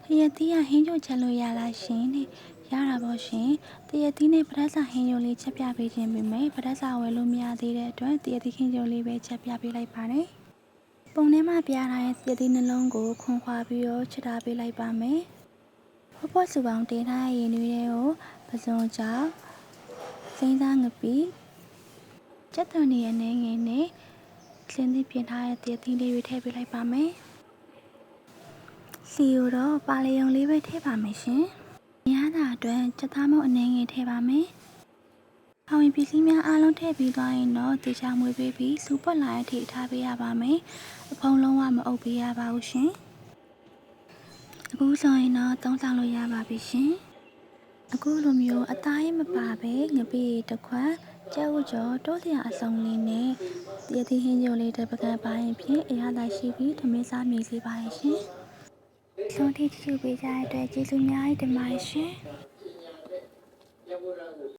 တရက်သီးကဟင်းချိုချက်လို့ရလားရှင်တဲ့ရတာပေါ့ရှင်တရက်သီးနဲ့ပဒတ်စာဟင်းချိုလေးချက်ပြပေးခြင်းပေမဲ့ပဒတ်စာဝယ်လို့မရသေးတဲ့အတွက်တရက်သီးဟင်းချိုလေးပဲချက်ပြပေးလိုက်ပါတယ်ပုံထဲမှာပြထားတဲ့တရက်သီးနှလုံးကိုခွန်ခွာပြီးတော့ချက်ထားပေးလိုက်ပါမယ်ဖော့စုပေါင်းတင်ထားတဲ့ရည်နွေးတွေကိုပစုံကြောက်စိမ်းသားငပီကြက်သွန်ရဲ့အနေငယ်နဲ့စင်းသီးပြင်ထားတဲ့တရက်သီးလေးတွေထည့်ပေးလိုက်ပါမယ်စီကိုတော့ပါလီယုံလေးပဲထည့်ပါမယ်ရှင်။ရတာအတွက်စက်သားမုတ်အနေငယ်ထည့်ပါမယ်။အဝင်ပစ္စည်းများအားလုံးထည့်ပြီးသွားရင်တော့တေချာမွေးပေးပြီးစူပွက်လာတဲ့အထိထားပေးရပါမယ်။အဖုံးလုံးဝမအုပ်ပေးရပါဘူးရှင်။အခုဆိုရင်တော့သုံးဆောင်လို့ရပါပြီရှင်။အခုလိုမျိုးအသားရင်မပါပဲငပိတစ်ခွက်ကျဲဥကျော်တိုးစရာအစုံလေးနဲ့တရသီးဟင်းချိုလေးတစ်ပကံပါရင်ဖြင့်အရသာရှိပြီးထမင်းစားမြေစေပါရဲ့ရှင်။ဆုံးထိကြည့်ပေးကြတဲ့အတွက်ကျေးဇူးများတင်ပါတယ်ရှင်။